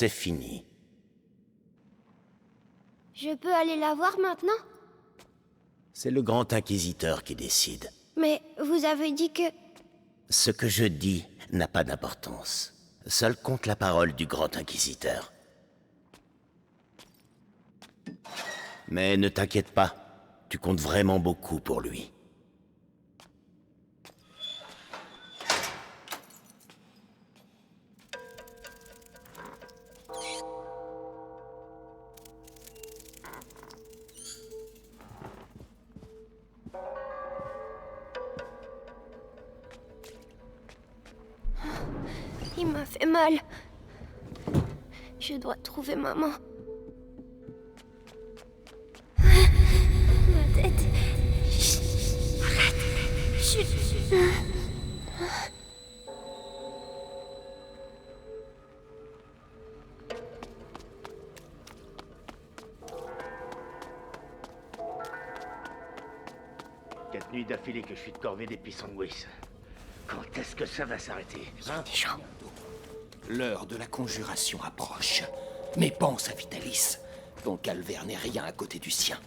C'est fini. Je peux aller la voir maintenant? C'est le Grand Inquisiteur qui décide. Mais vous avez dit que... Ce que je dis n'a pas d'importance. Seule compte la parole du Grand Inquisiteur. Mais ne t'inquiète pas, tu comptes vraiment beaucoup pour lui. Il m'a fait mal. Je dois trouver maman. Ma tête. Chut. Arrête. Chut. Quatre nuits d'affilée que je suis de corvée des pissenguis. Quand est-ce que ça va s'arrêter, hein? Des gens. L'heure de la conjuration approche. Mais pense à Vitalis. Ton calvaire n'est rien à côté du sien.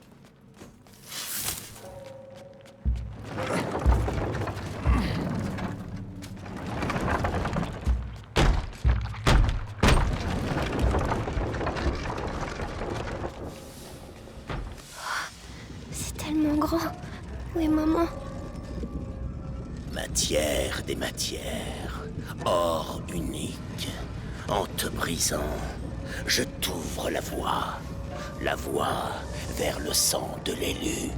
C'est tellement grand. Où est maman? Matière des matières, or unique. En te brisant, je t'ouvre la voie vers le sang de l'élu.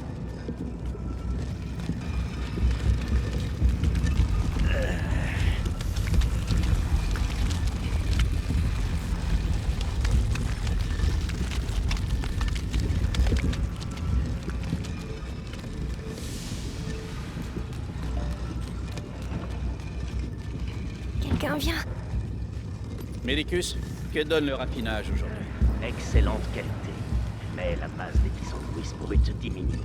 Quelqu'un vient. Médicus, que donne le raffinage aujourd'hui? Excellente qualité. Mais la masse des pissenguis brutes diminue.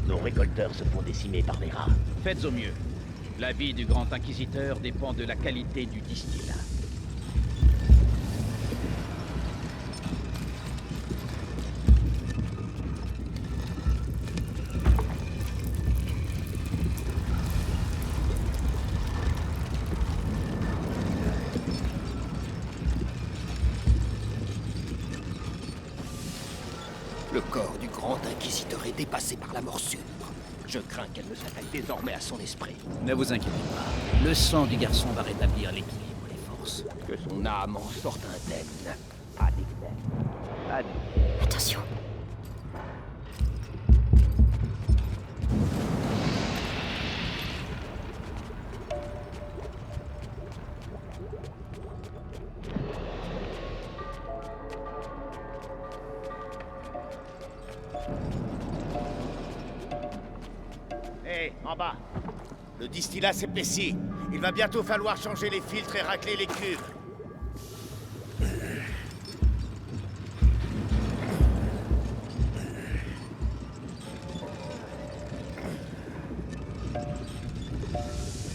Nos récolteurs se font décimer par les rats. Faites au mieux. La vie du Grand Inquisiteur dépend de la qualité du distillat. Le corps du Grand Inquisiteur est dépassé par la morsure. Je crains qu'elle ne s'attaque désormais à son esprit. Ne vous inquiétez pas. Le sang du garçon va rétablir l'équilibre des forces. Que son âme en sorte indemne. Attention. Hé, en bas. Le distillat s'épaissit. Il va bientôt falloir changer les filtres et racler les cuves.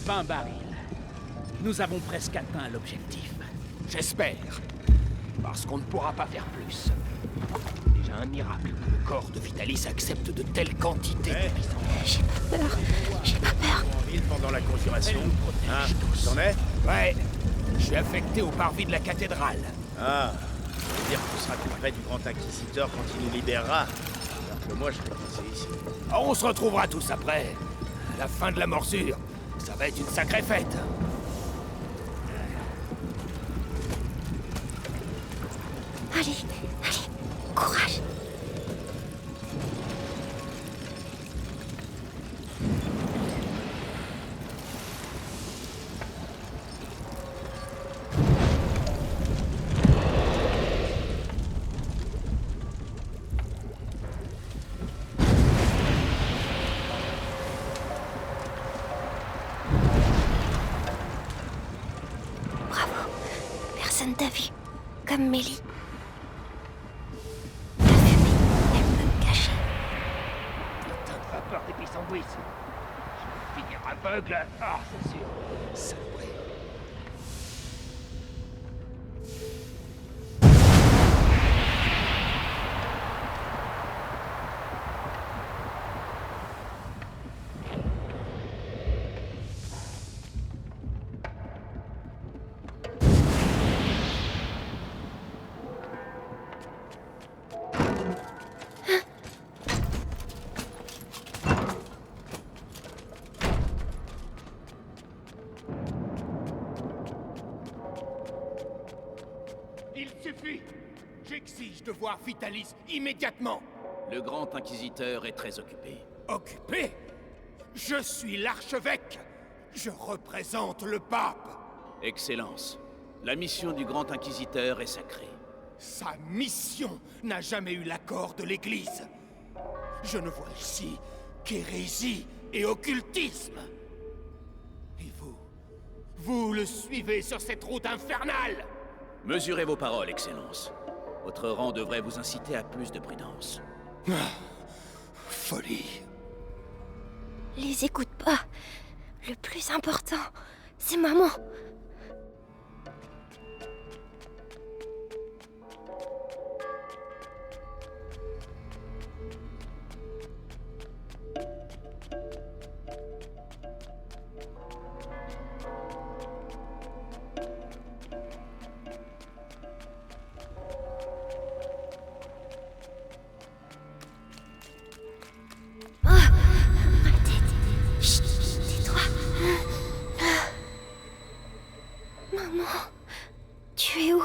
« 20 barils. Nous avons presque atteint l'objectif. J'espère. Parce qu'on ne pourra pas faire plus. Déjà un miracle que le corps de Vitalis accepte de telles quantités de J'ai pas peur. J'ai pas peur. En ville pendant la conjuration. Hein? T'en es? Ouais. Je suis affecté au parvis de la cathédrale. Ah. Ça veut dire que tu seras tout près du Grand Inquisiteur quand il nous libérera. Alors que moi, je vais passer ici. On se retrouvera tous après. À la fin de la morsure. Ça va être une sacrée fête. Allez, courage. Bravo. Personne t'a vu. Comme Mélie. La fumée, elle peut me cacher. Putain de vapeur des pissenguis. Je vais finir aveugle. Ah, c'est sûr. Saloperie. J'exige de voir Vitalis immédiatement. Le grand inquisiteur est très occupé. Occupé? Je suis l'archevêque. Je représente le pape. Excellence, la mission du grand inquisiteur est sacrée. Sa mission n'a jamais eu l'accord de l'Église. Je ne vois ici qu'hérésie et occultisme. Et vous le suivez sur cette route infernale. Mesurez vos paroles, Excellence. Votre rang devrait vous inciter à plus de prudence. Folie. Les écoute pas. Le plus important, c'est maman. Maman, tu es où?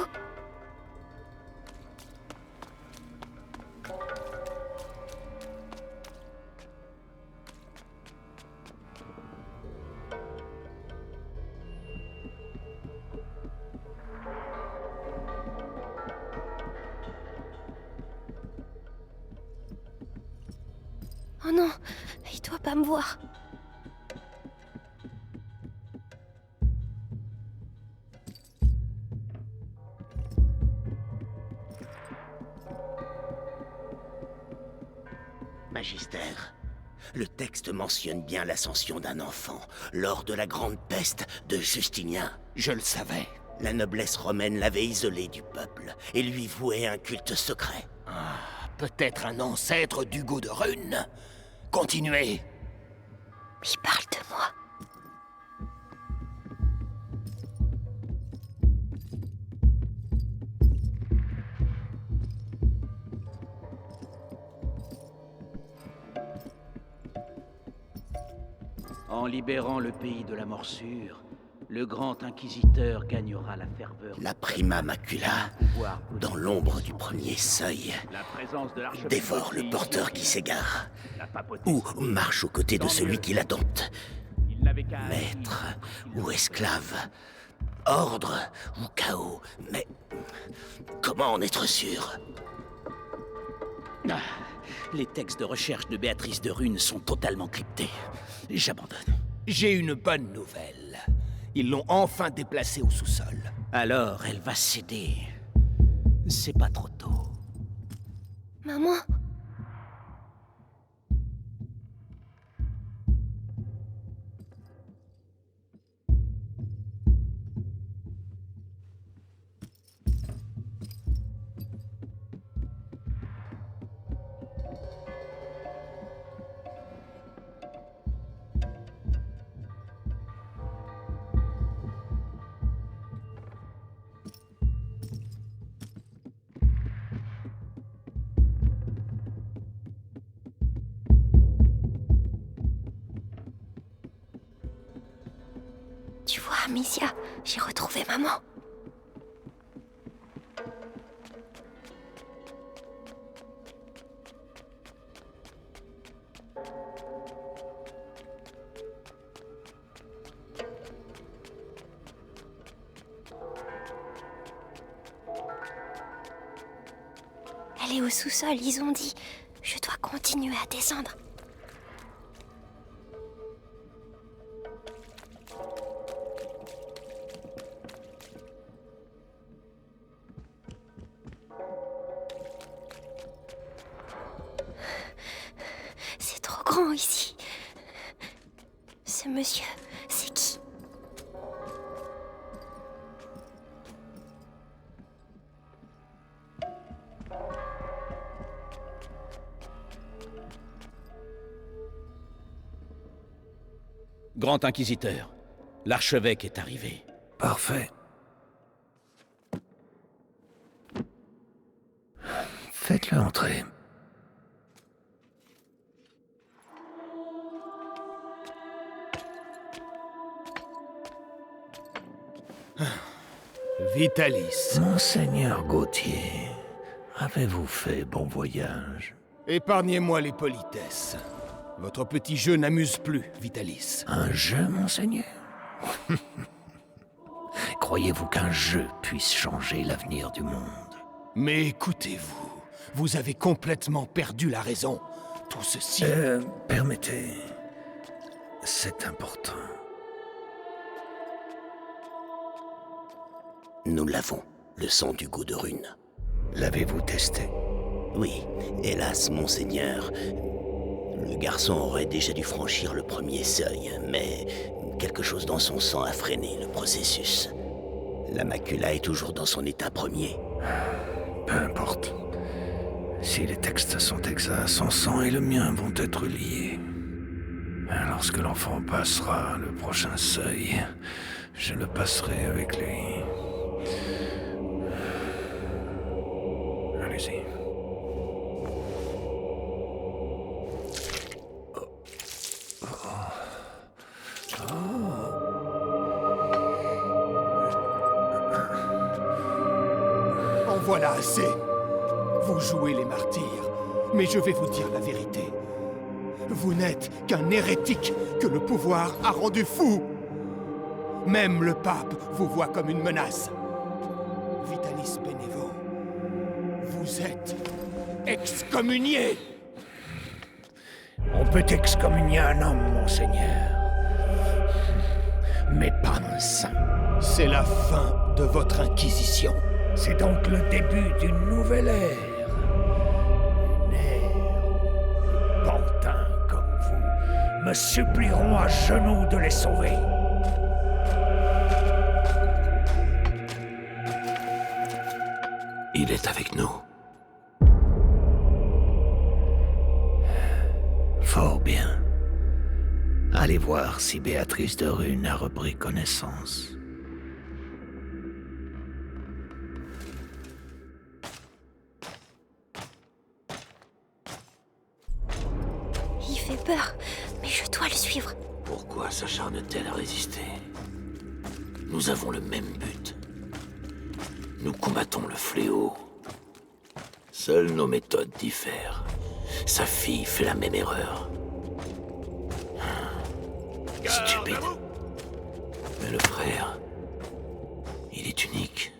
Oh non, il doit pas me voir. Magistère, le texte mentionne bien l'ascension d'un enfant lors de la grande peste de Justinien. Je le savais. La noblesse romaine l'avait isolé du peuple et lui vouait un culte secret. Peut-être un ancêtre d'Hugo de Rune. Continuez. Il parle de moi. En libérant le pays de la morsure, le grand inquisiteur gagnera la ferveur. La prima macula, dans l'ombre du premier seuil, La présence de l'archevêque dévore le pays porteur qui s'égare, la papauté. ou marche aux côtés de celui qui l'adopte. Il n'avait qu'à Maître ou esclave, ordre ou chaos, mais comment en être sûr? Les textes de recherche de Béatrice de Rune sont totalement cryptés. J'abandonne. J'ai une bonne nouvelle. Ils l'ont enfin déplacée au sous-sol. Alors elle va céder. C'est pas trop tôt. Maman? Tu vois, Amicia, j'ai retrouvé maman. Elle est au sous-sol, ils ont dit. Je dois continuer à descendre. C'est trop grand ici. Ce monsieur, c'est qui? Grand inquisiteur, l'archevêque est arrivé. Parfait. Faites-le entrer. Vitalis. Monseigneur Gauthier, Avez-vous fait bon voyage? Épargnez-moi les politesses. Votre petit jeu n'amuse plus, Vitalis. Un jeu, monseigneur? Croyez-vous qu'un jeu puisse changer l'avenir du monde? Mais écoutez-vous, vous avez complètement perdu la raison. Tout ceci... Permettez... C'est important. Nous l'avons, le sang du goût de rune. L'avez-vous testé? Oui, hélas, monseigneur. Le garçon aurait déjà dû franchir le premier seuil, mais quelque chose dans son sang a freiné le processus. La macula est toujours dans son état premier. Peu importe. Si les textes sont exacts, son sang et le mien vont être liés. Lorsque l'enfant passera le prochain seuil, je le passerai avec lui. Allez-y. En voilà assez. Vous jouez les martyrs, mais je vais vous dire la vérité. Vous n'êtes qu'un hérétique que le pouvoir a rendu fou. Même le pape vous voit comme une menace. Vitalis Bénévent, vous êtes excommunié. On peut excommunier un homme, monseigneur. Mais pas un saint. C'est la fin de votre inquisition. C'est donc le début d'une nouvelle ère. Une ère où les pantins comme vous me supplieront à genoux de les sauver. Il est avec nous. Fort bien. Allez voir si Béatrice de Rune a repris connaissance. Il fait peur, mais je dois le suivre. Pourquoi s'acharne-t-elle à résister? Nous avons le même but. Nous combattons le fléau. Seules nos méthodes diffèrent. Sa fille fait la même erreur. Stupide. Mais le frère, il est unique.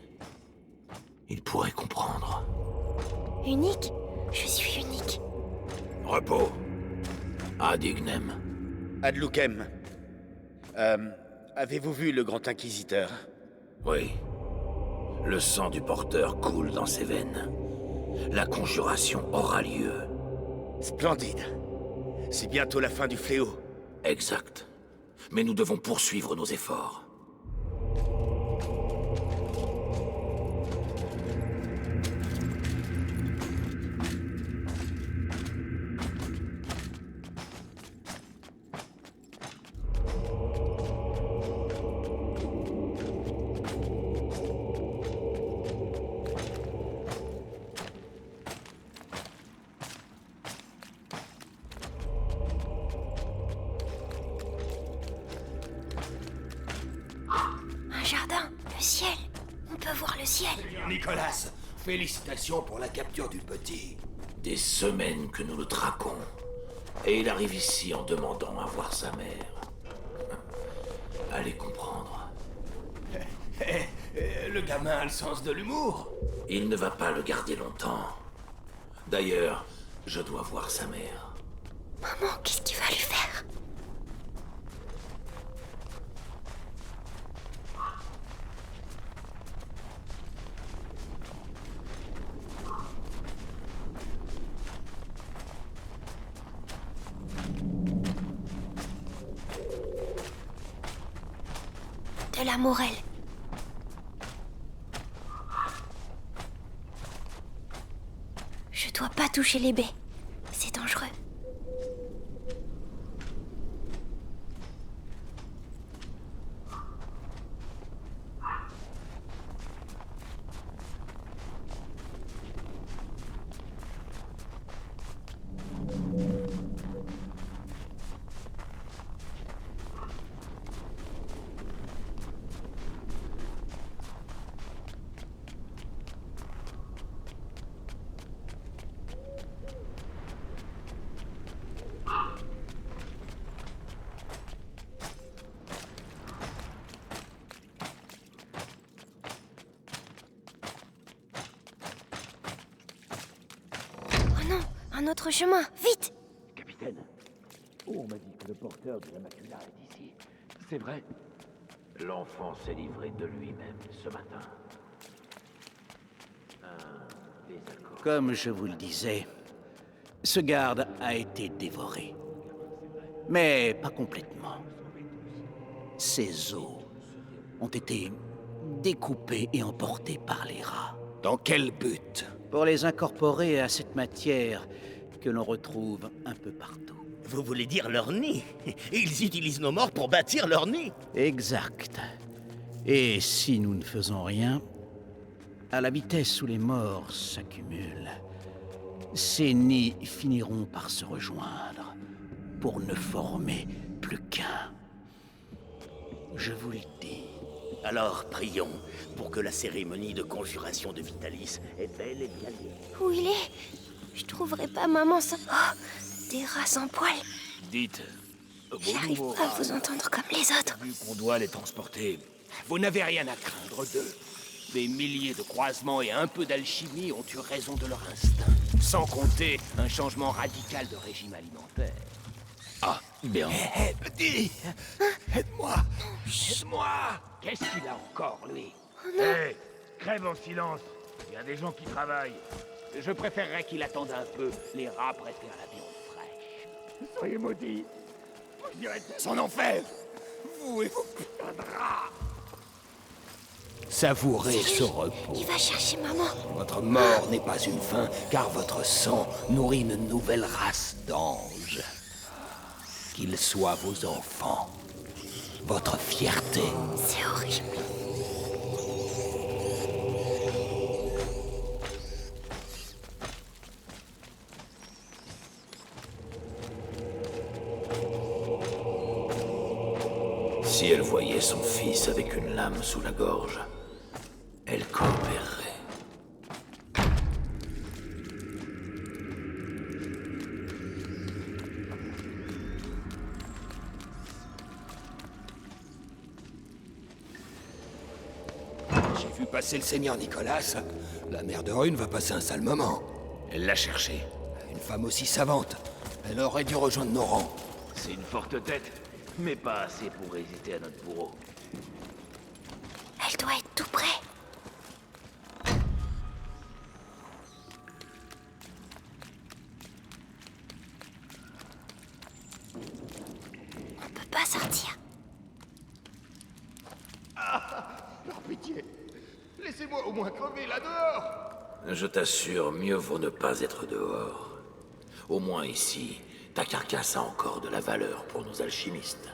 Il pourrait comprendre. Unique? Je suis unique. Repos. Ad ignem. Ad lucem. Avez-vous vu le grand inquisiteur? Oui. Le sang du porteur coule dans ses veines. La conjuration aura lieu. Splendide. C'est bientôt la fin du fléau. Exact. Mais nous devons poursuivre nos efforts. Un jardin, le ciel. On peut voir le ciel. Nicolas, félicitations pour la capture du petit. Des semaines que nous le traquons. Et il arrive ici en demandant à voir sa mère. Allez comprendre. Le gamin a le sens de l'humour. Il ne va pas le garder longtemps. D'ailleurs, je dois voir sa mère. Maman, qu'est-ce qu'il va lui faire? De la morelle. Je dois pas toucher les baies. C'est dangereux. un autre chemin, vite! Capitaine, on m'a dit que le porteur de la macula est ici. C'est vrai? L'enfant s'est livré de lui-même ce matin. Comme je vous le disais, ce garde a été dévoré. Mais pas complètement. Ses os ont été découpés et emportés par les rats. Dans quel but? Pour les incorporer à cette matière que l'on retrouve un peu partout. Vous voulez dire leur nid? Ils utilisent nos morts pour bâtir leur nid. Exact. Et si nous ne faisons rien, à la vitesse où les morts s'accumulent, ces nids finiront par se rejoindre pour ne former plus qu'un. Je vous le dis. Alors prions pour que la cérémonie de conjuration de Vitalis est bel et bien liée. Où il est? Je trouverai pas maman sans... Oh, des rats sans poils. Dites, vos J'arrive nouveaux pas à rats, vous entendre comme les autres. vu qu'on doit les transporter, vous n'avez rien à craindre d'eux. Des milliers de croisements et un peu d'alchimie ont eu raison de leur instinct. Sans compter un changement radical de régime alimentaire. Ah, bien. Hé, petit! Aide-moi! Aide-moi! Qu'est-ce qu'il a encore, lui? Hé, crève en silence. Il y a des gens qui travaillent. Je préférerais qu'il attende un peu. Les rats préfèrent la viande fraîche. Soyez maudits. Vous irez Son enfer! Vous et vos putains de rats! Savourez ce repos. Il va chercher maman. Votre mort n'est pas une fin, car votre sang nourrit une nouvelle race d'anges. Qu'ils soient vos enfants, votre fierté. C'est horrible. Si elle voyait son fils avec une lame sous la gorge, elle coopérerait. J'ai vu passer le seigneur Nicolas. La mère de Rune va passer un sale moment. Elle l'a cherché. Une femme aussi savante. Elle aurait dû rejoindre nos rangs. C'est une forte tête, mais pas assez pour résister à notre bourreau. Elle doit être tout près. On peut pas sortir. Par pitié, laissez-moi au moins crever là dehors. Je t'assure, mieux vaut ne pas être dehors. Au moins ici, ta carcasse a encore de la valeur pour nos alchimistes.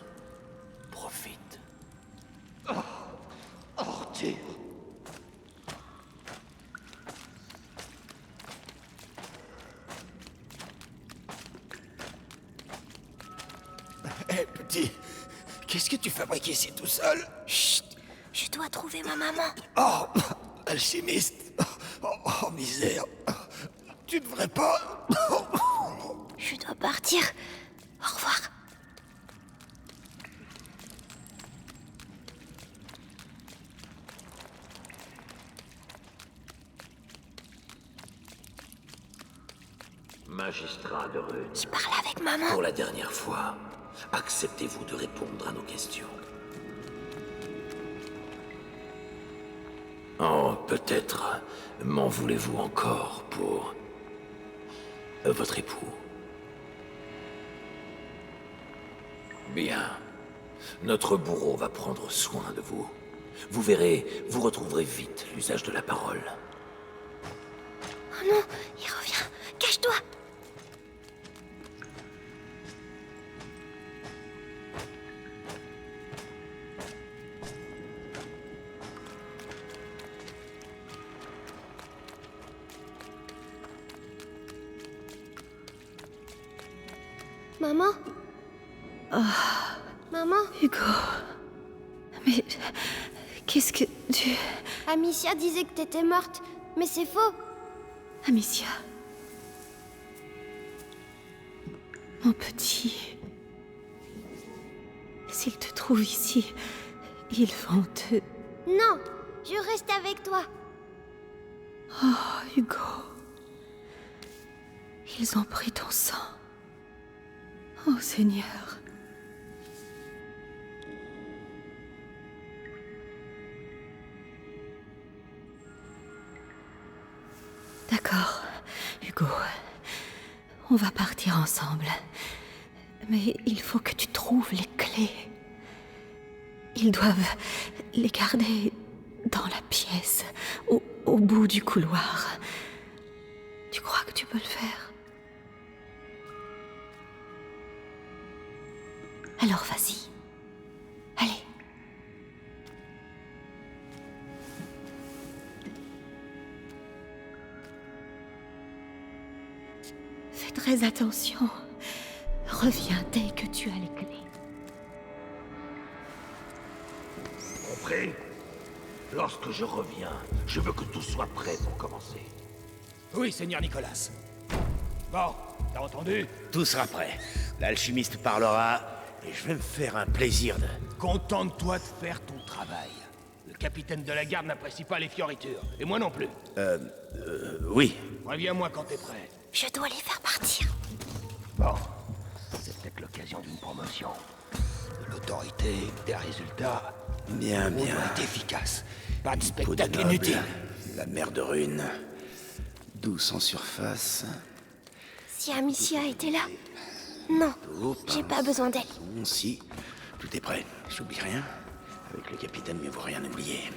Profite. Arthur. Hé, petit, qu'est-ce que tu fabriques ici tout seul? Chut. Je dois trouver ma maman. Oh, alchimiste. Oh, misère. Tu devrais pas... Je dois partir. Au revoir. Magistrat de Rune, Je parle avec maman. pour la dernière fois, acceptez-vous de répondre à nos questions? Oh, peut-être m'en voulez-vous encore pour votre époux? Bien. Notre bourreau va prendre soin de vous. Vous verrez, vous retrouverez vite l'usage de la parole. Oh non, il revient. Cache-toi. Maman? Maman? Hugo. Mais. Qu'est-ce que tu. Amicia disait que t'étais morte, mais c'est faux. Amicia. Mon petit. S'ils te trouvent ici, ils vont te. Non, je reste avec toi. Oh, Hugo. Ils ont pris ton sang. Oh Seigneur. D'accord, Hugo. On va partir ensemble. Mais il faut que tu trouves les clés. Ils doivent les garder dans la pièce, au bout du couloir. Tu crois que tu peux le faire? Alors vas-y. Allez. Fais très attention. Reviens dès que tu as les clés. Compris? Lorsque je reviens, je veux que tout soit prêt pour commencer. Oui, Seigneur Nicolas. Bon, t'as entendu? Tout sera prêt. L'alchimiste parlera, et je vais me faire un plaisir de... Contente-toi de faire ton travail. Le capitaine de la garde n'apprécie pas les fioritures. Et moi non plus. Oui. Reviens-moi quand t'es prêt. Je dois les faire partir. Bon, c'est peut-être l'occasion d'une promotion. De l'autorité, des résultats. Bien, On bien. doit être efficace. Pas de Peau de spectacle noble, inutile. la mer de Rune. Douce en surface. Si Amicia était là... Non, j'ai pas besoin d'elle. Si, tout est prêt. J'oublie rien. Avec le capitaine, mieux vaut rien oublier.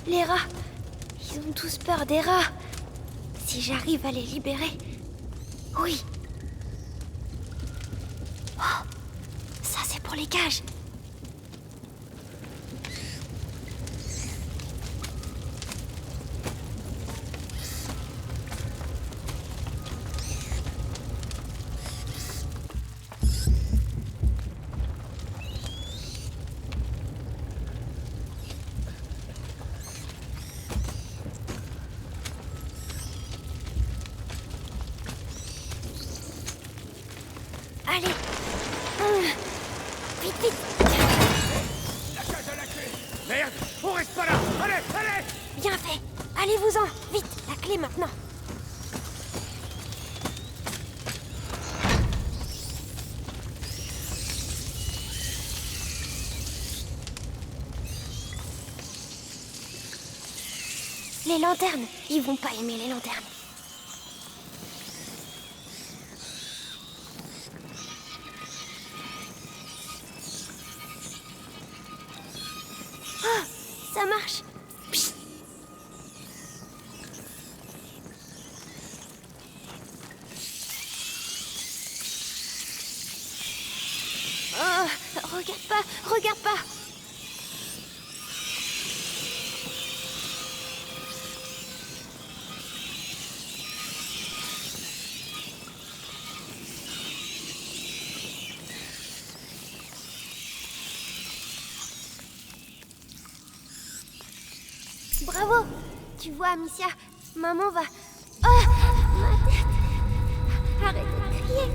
Les rats. Ils ont tous peur des rats. Si j'arrive à les libérer... Oui. Oh, ça c'est pour les cages. Allez. Vite, vite. La cage à la clé. Merde, on reste pas là. Allez, allez. Bien fait. Allez-vous-en. Vite, la clé maintenant. Les lanternes. Ils vont pas aimer les lanternes. Ah, ça marche. Psst. Oh, regarde pas, regarde pas. Bravo. Tu vois, Amicia, maman va... Oh, ma tête. Arrête de crier.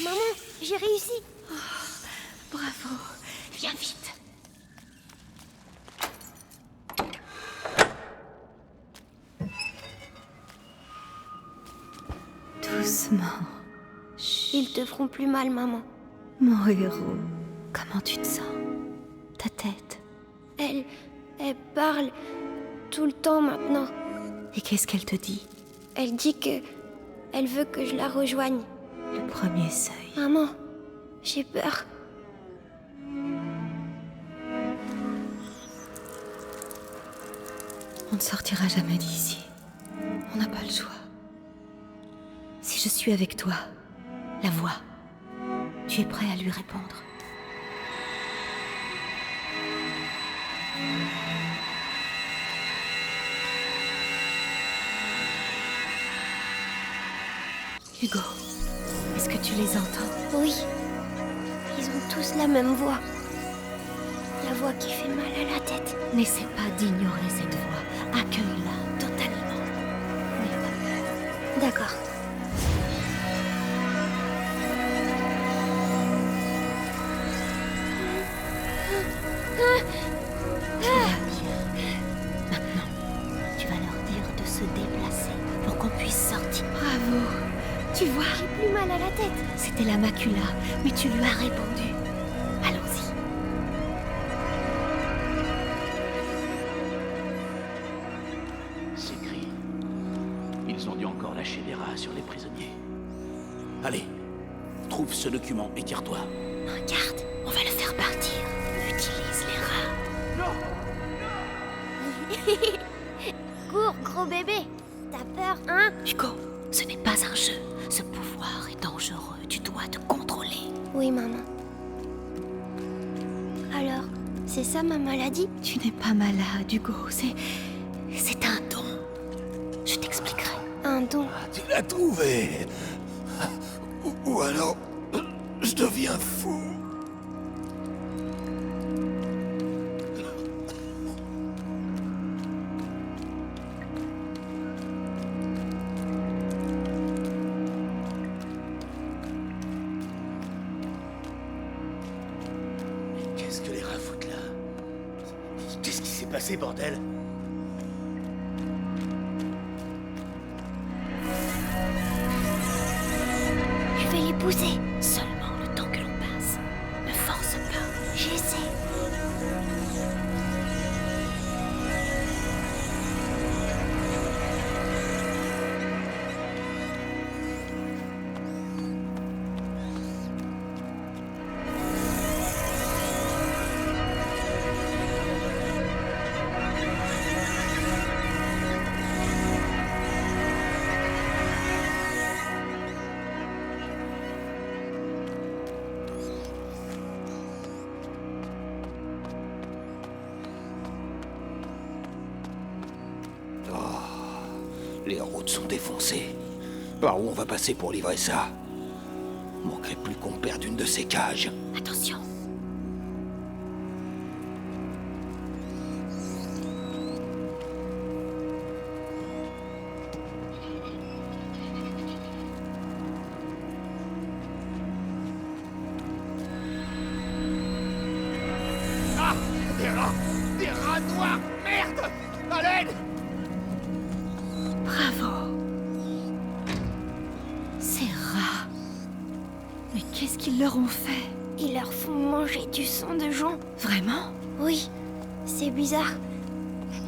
Maman, j'ai réussi. Bravo. Viens vite. Doucement. Ils te feront plus mal, maman. Mon héros. Comment tu te sens? Ta tête. Elle Elle parle tout le temps maintenant. Et qu'est-ce qu'elle te dit? Elle dit que... elle veut que je la rejoigne. Le premier seuil. Maman, j'ai peur. On ne sortira jamais d'ici. On n'a pas le choix. Si je suis avec toi, la voix, tu es prêt à lui répondre? Hugo, est-ce que tu les entends? Oui. Ils ont tous la même voix. La voix qui fait mal à la tête. N'essaie pas d'ignorer cette voix. Accueille-la totalement. N'aie pas peur. D'accord. Tout va bien. Maintenant, tu vas leur dire de se déplacer pour qu'on puisse sortir. Bravo. Tu vois, J'ai plus mal à la tête. c'était la macula, mais tu lui as répondu. Allons-y. C'est gris. Ils ont dû encore lâcher des rats sur les prisonniers. Allez, trouve ce document et tire-toi. Regarde, on va le faire partir. Utilise les rats. Cours, gros bébé. T'as peur, hein? Hugo, ce n'est pas un jeu. Ce pouvoir est dangereux. Tu dois te contrôler. Oui, maman. Alors, c'est ça ma maladie? Tu n'es pas malade, Hugo. C'est un don. Je t'expliquerai. Un don. Ah, tu l'as trouvé. Ou alors, je deviens fou. Qu'est-ce que les rats foutent là? Qu'est-ce qui s'est passé, bordel? Je vais les pousser. Seulement le temps que l'on passe. Ne force pas. J'essaie. Les routes sont défoncées. Par où on va passer pour livrer ça? Manquerait plus qu'on perde une de ces cages. Attention. Ah! Des rats! Des rats noirs! Merde! À l'aide! Bravo. Ces rats. Mais qu'est-ce qu'ils leur ont fait? Ils leur font manger du sang de gens. Vraiment? Oui, c'est bizarre.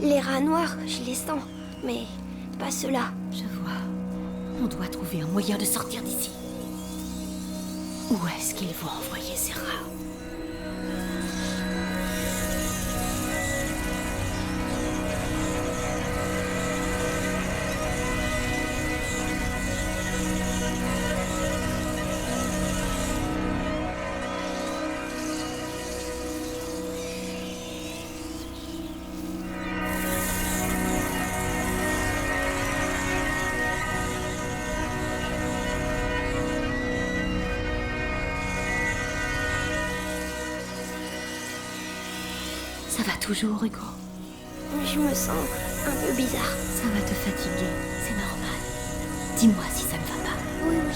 Les rats noirs, je les sens, mais pas ceux-là. Je vois. On doit trouver un moyen de sortir d'ici. Où est-ce qu'ils vont envoyer ces rats? Ça va toujours, Hugo? Je me sens un peu bizarre. Ça va te fatiguer, c'est normal. Dis-moi si ça ne va pas. Oui, oui.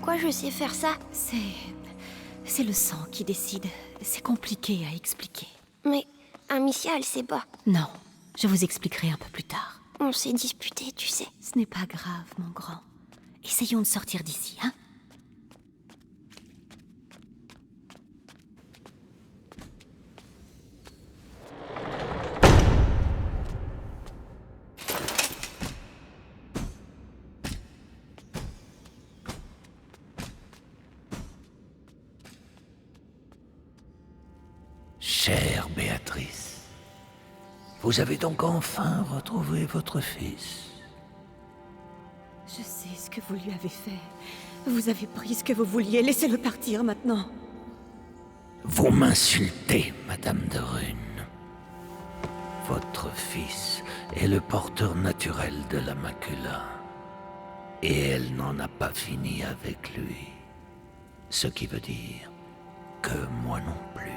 pourquoi je sais faire ça? C'est le sang qui décide. C'est compliqué à expliquer. Mais Amicia, elle sait pas. Non, je vous expliquerai un peu plus tard. On s'est disputés, tu sais. Ce n'est pas grave, mon grand. Essayons de sortir d'ici, hein? Chère Béatrice, vous avez donc enfin retrouvé votre fils. Je sais ce que vous lui avez fait. Vous avez pris ce que vous vouliez. Laissez-le partir maintenant. Vous m'insultez, Madame de Rune. Votre fils est le porteur naturel de la macula. Et elle n'en a pas fini avec lui. Ce qui veut dire que moi non plus.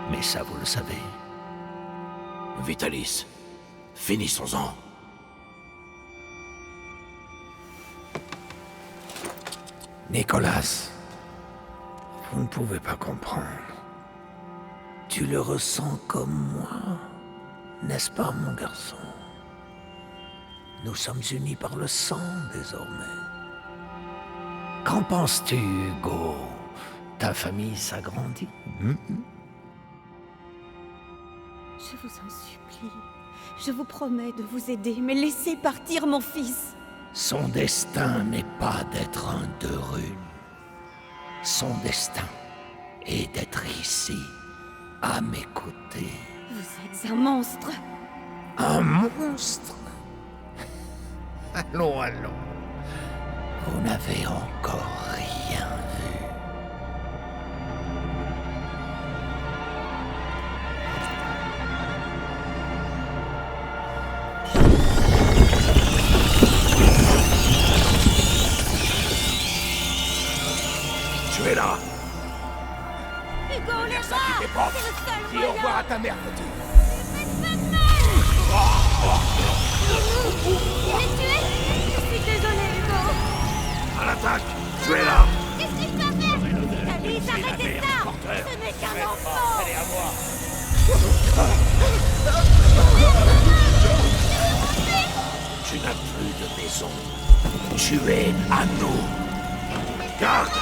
Mais ça, vous le savez. Vitalis, finissons-en. Nicolas, vous ne pouvez pas comprendre. Tu le ressens comme moi, n'est-ce pas, mon garçon? Nous sommes unis par le sang, désormais. Qu'en penses-tu, Hugo? Ta famille s'agrandit? Je vous en supplie. Je vous promets de vous aider, mais laissez partir mon fils. Son destin n'est pas d'être un de Rune. Son destin est d'être ici, à mes côtés. Vous êtes un monstre. Un monstre? Allons, allons. Vous n'avez encore rien vu. Tu es là. Hugo, on est Ça qui t'époque. C'est le seul Dis au moyen. revoir à ta mère, petit. Il est tué. Je suis désolée, Hugo. À l'attaque. Tu es là. Qu'est-ce que je dois faire? Alice, arrêtez ça. Ce n'est qu'un enfant. Allez, à moi. Tu n'as plus de maison. Tu es à nous. Garde.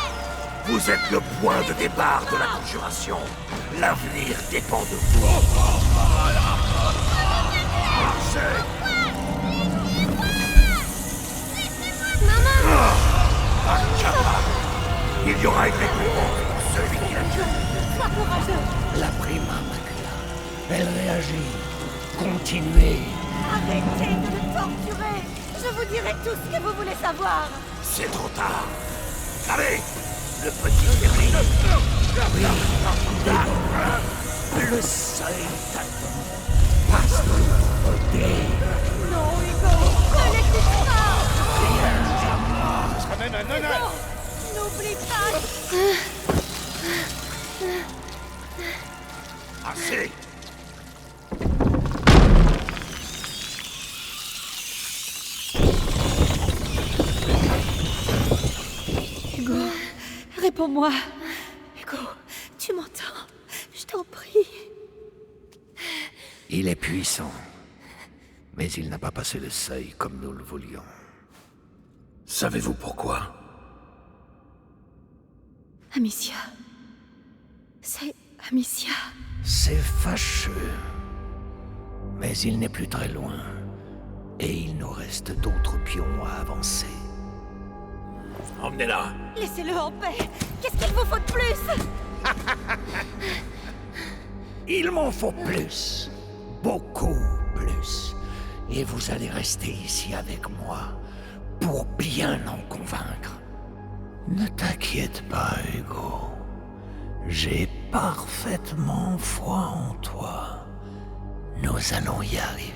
Vous êtes le point de départ de la conjuration. L'avenir dépend de vous. Marchez. Incapable. Il y aura une récompense pour celui qui l'a tué. Sois courageux. La prima macula. Elle réagit. Continuez. Arrêtez de le torturer. Je vous dirai tout ce que vous voulez savoir. C'est trop tard. Allez, le petit ferry. Le seuil t'attend. Passe de l'autre côté. Non, Hugo, ne l'écoute pas. Ce serait même un honneur. Hugo, n'oublie pas. Assez. Hugo, réponds-moi. Hugo, tu m'entends? Je t'en prie. Il est puissant. Mais il n'a pas passé le seuil comme nous le voulions. Savez-vous pourquoi? Amicia. C'est Amicia. C'est fâcheux. Mais il n'est plus très loin. Et il nous reste d'autres pions à avancer. Emmenez-la. Laissez-le en paix. Qu'est-ce qu'il vous faut de plus? Il m'en faut plus. Beaucoup plus. Et vous allez rester ici avec moi pour bien en convaincre. Ne t'inquiète pas, Hugo. J'ai parfaitement foi en toi. Nous allons y arriver.